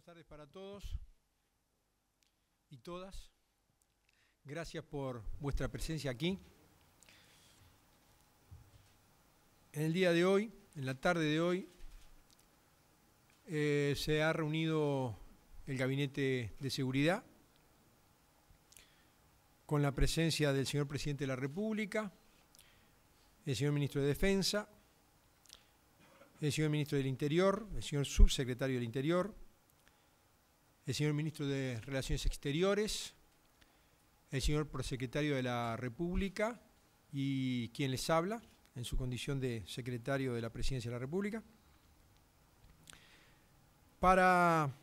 Buenas tardes para todos y todas. Gracias por vuestra presencia aquí. En el día de hoy, en la tarde de hoy, se ha reunido el Gabinete de Seguridad con la presencia del señor Presidente de la República, el señor Ministro de Defensa, el señor Ministro del Interior, el señor Subsecretario del Interior, el señor Ministro de Relaciones Exteriores, el señor Prosecretario de la República y quien les habla en su condición de Secretario de la Presidencia de la República, para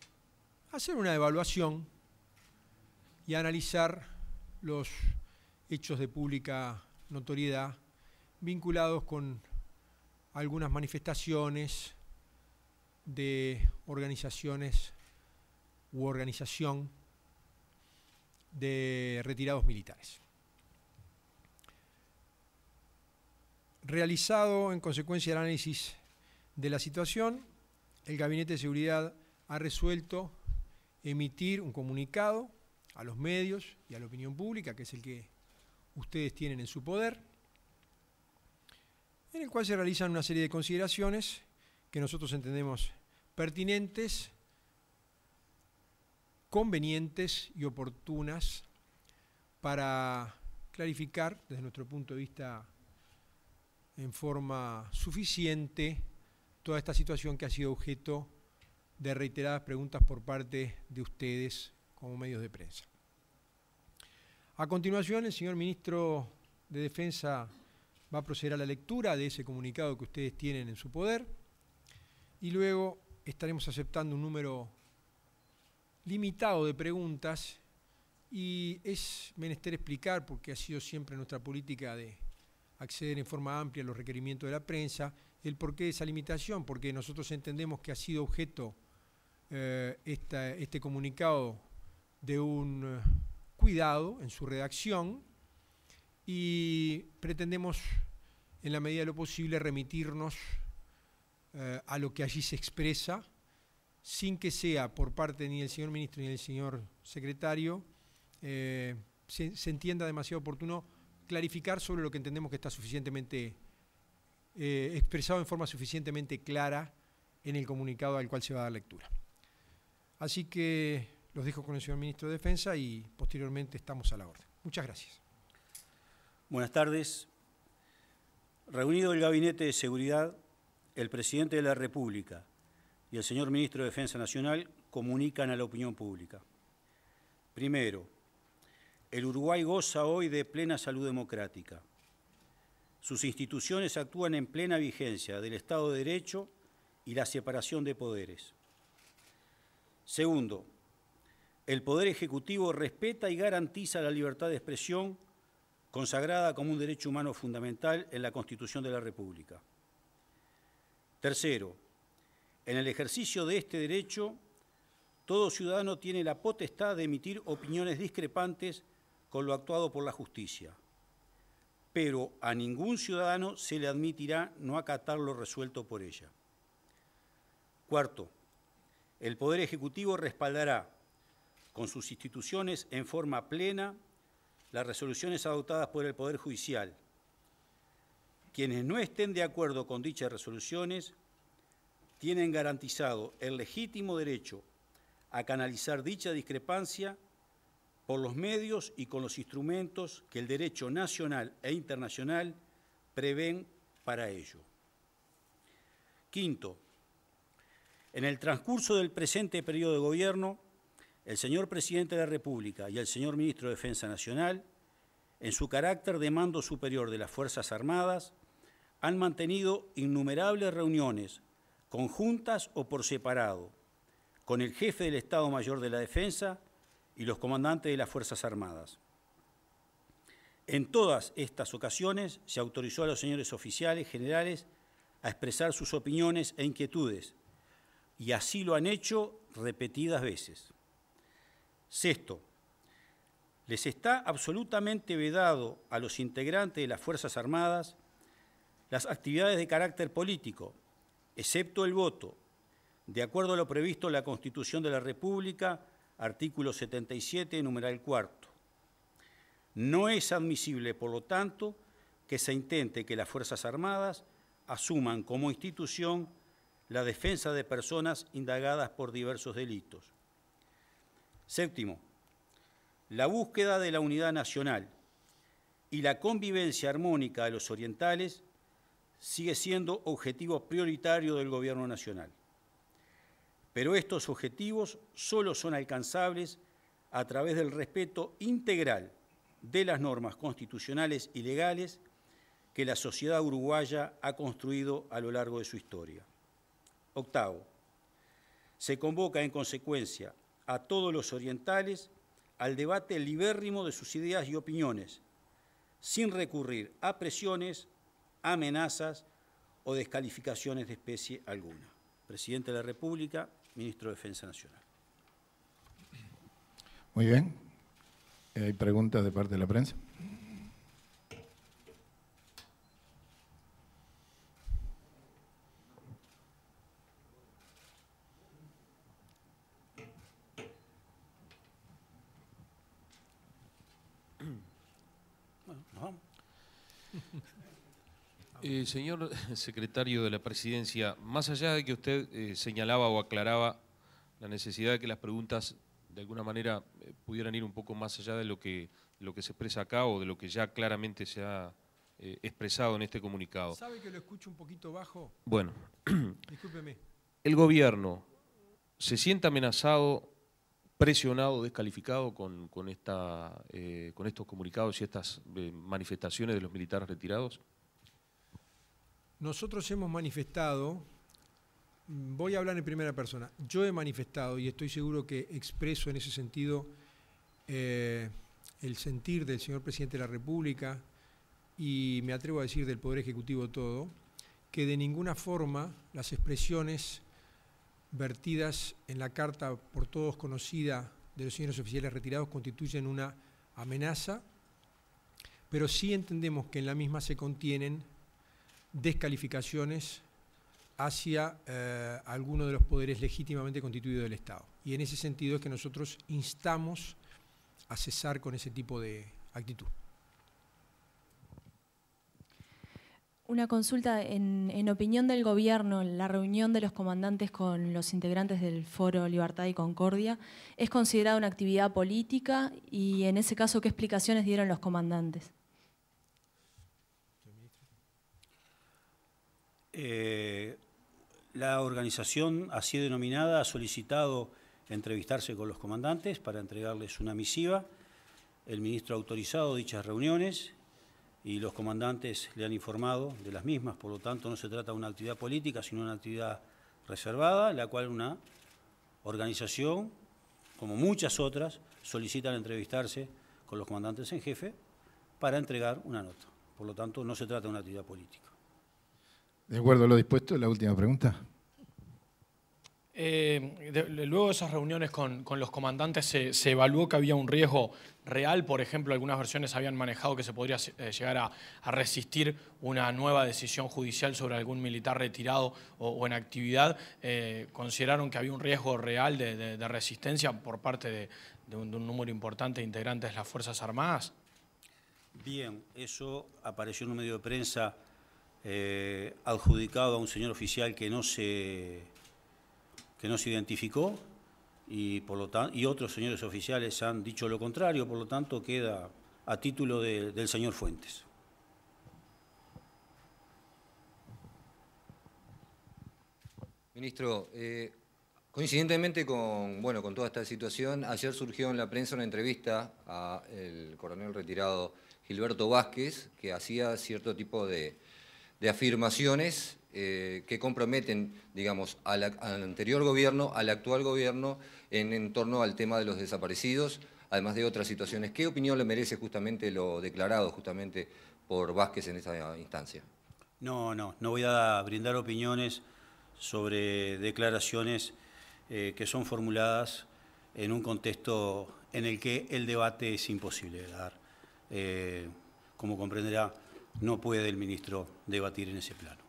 hacer una evaluación y analizar los hechos de pública notoriedad vinculados con algunas manifestaciones de organizaciones u organización de retirados militares. Realizado en consecuencia el análisis de la situación, el Gabinete de Seguridad ha resuelto emitir un comunicado a los medios y a la opinión pública, que es el que ustedes tienen en su poder, en el cual se realizan una serie de consideraciones que nosotros entendemos pertinentes, convenientes y oportunas para clarificar desde nuestro punto de vista en forma suficiente toda esta situación que ha sido objeto de reiteradas preguntas por parte de ustedes como medios de prensa. A continuación, el señor Ministro de Defensa va a proceder a la lectura de ese comunicado que ustedes tienen en su poder y luego estaremos aceptando un número limitado de preguntas y es menester explicar, porque ha sido siempre nuestra política de acceder en forma amplia a los requerimientos de la prensa, el porqué de esa limitación, porque nosotros entendemos que ha sido objeto este comunicado de un cuidado en su redacción y pretendemos, en la medida de lo posible, remitirnos a lo que allí se expresa, sin que sea por parte ni del señor Ministro ni del señor Secretario, se entienda demasiado oportuno clarificar sobre lo que entendemos que está suficientemente expresado en forma suficientemente clara en el comunicado al cual se va a dar lectura. Así que los dejo con el señor Ministro de Defensa y posteriormente estamos a la orden. Muchas gracias. Buenas tardes. Reunido el Gabinete de Seguridad, el Presidente de la República y el señor Ministro de Defensa Nacional comunican a la opinión pública. Primero, el Uruguay goza hoy de plena salud democrática. Sus instituciones actúan en plena vigencia del Estado de Derecho y la separación de poderes. Segundo, el Poder Ejecutivo respeta y garantiza la libertad de expresión consagrada como un derecho humano fundamental en la Constitución de la República. Tercero, en el ejercicio de este derecho, todo ciudadano tiene la potestad de emitir opiniones discrepantes con lo actuado por la justicia, pero a ningún ciudadano se le admitirá no acatar lo resuelto por ella. Cuarto, el Poder Ejecutivo respaldará con sus instituciones en forma plena las resoluciones adoptadas por el Poder Judicial. Quienes no estén de acuerdo con dichas resoluciones tienen garantizado el legítimo derecho a canalizar dicha discrepancia por los medios y con los instrumentos que el derecho nacional e internacional prevén para ello. Quinto, en el transcurso del presente periodo de gobierno, el señor Presidente de la República y el señor Ministro de Defensa Nacional, en su carácter de mando superior de las Fuerzas Armadas, han mantenido innumerables reuniones conjuntas o por separado, con el jefe del Estado Mayor de la Defensa y los comandantes de las Fuerzas Armadas. En todas estas ocasiones se autorizó a los señores oficiales generales a expresar sus opiniones e inquietudes, y así lo han hecho repetidas veces. Sexto, les está absolutamente vedado a los integrantes de las Fuerzas Armadas las actividades de carácter político, excepto el voto, de acuerdo a lo previsto en la Constitución de la República, artículo 77, numeral 4. No es admisible, por lo tanto, que se intente que las Fuerzas Armadas asuman como institución la defensa de personas indagadas por diversos delitos. Séptimo, la búsqueda de la unidad nacional y la convivencia armónica de los orientales sigue siendo objetivo prioritario del Gobierno Nacional. Pero estos objetivos solo son alcanzables a través del respeto integral de las normas constitucionales y legales que la sociedad uruguaya ha construido a lo largo de su historia. Octavo, se convoca en consecuencia a todos los orientales al debate libérrimo de sus ideas y opiniones, sin recurrir a presiones, amenazas o descalificaciones de especie alguna. Presidente de la República, Ministro de Defensa Nacional. Muy bien. ¿Hay preguntas de parte de la prensa? Bueno, nos vamos. Señor secretario de la Presidencia, más allá de que usted señalaba o aclaraba la necesidad de que las preguntas de alguna manera pudieran ir un poco más allá de lo que se expresa acá o de lo que ya claramente se ha expresado en este comunicado. ¿Sabe que lo escucho un poquito bajo? Bueno, Discúlpeme. ¿el gobierno se siente amenazado, presionado, descalificado con estos comunicados y estas manifestaciones de los militares retirados? Nosotros hemos manifestado, voy a hablar en primera persona, yo he manifestado y estoy seguro que expreso en ese sentido el sentir del señor Presidente de la República y me atrevo a decir del Poder Ejecutivo todo, que de ninguna forma las expresiones vertidas en la carta por todos conocida de los señores oficiales retirados constituyen una amenaza, pero sí entendemos que en la misma se contienen descalificaciones hacia alguno de los poderes legítimamente constituidos del Estado. Y en ese sentido es que nosotros instamos a cesar con ese tipo de actitud. Una consulta, en opinión del Gobierno, la reunión de los comandantes con los integrantes del Foro Libertad y Concordia, ¿es considerada una actividad política? Y en ese caso, ¿qué explicaciones dieron los comandantes? La organización así denominada ha solicitado entrevistarse con los comandantes para entregarles una misiva. El ministro ha autorizado dichas reuniones y los comandantes le han informado de las mismas, por lo tanto no se trata de una actividad política, sino una actividad reservada, la cual una organización, como muchas otras, solicitan entrevistarse con los comandantes en jefe para entregar una nota. Por lo tanto, no se trata de una actividad política. De acuerdo a lo dispuesto, la última pregunta. Luego de esas reuniones con los comandantes, ¿se evaluó que había un riesgo real? Por ejemplo, algunas versiones habían manejado que se podría llegar a resistir una nueva decisión judicial sobre algún militar retirado o en actividad. ¿Consideraron que había un riesgo real de resistencia por parte de un número importante de integrantes de las Fuerzas Armadas? Bien, eso apareció en un medio de prensa adjudicado a un señor oficial que no se identificó y otros señores oficiales han dicho lo contrario, por lo tanto queda a título del señor Fuentes. Ministro, coincidentemente con toda esta situación, ayer surgió en la prensa una entrevista al coronel retirado Gilberto Vázquez, que hacía cierto tipo de afirmaciones que comprometen, digamos, al anterior gobierno, al actual gobierno, en torno al tema de los desaparecidos, además de otras situaciones. ¿Qué opinión le merece justamente lo declarado justamente por Vázquez en esta instancia? No voy a brindar opiniones sobre declaraciones que son formuladas en un contexto en el que el debate es imposible de dar. Como comprenderá, no puede el ministro debatir en ese plano.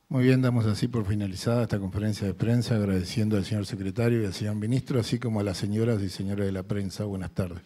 Muy bien, damos así por finalizada esta conferencia de prensa, agradeciendo al señor secretario y al señor ministro, así como a las señoras y señores de la prensa. Buenas tardes.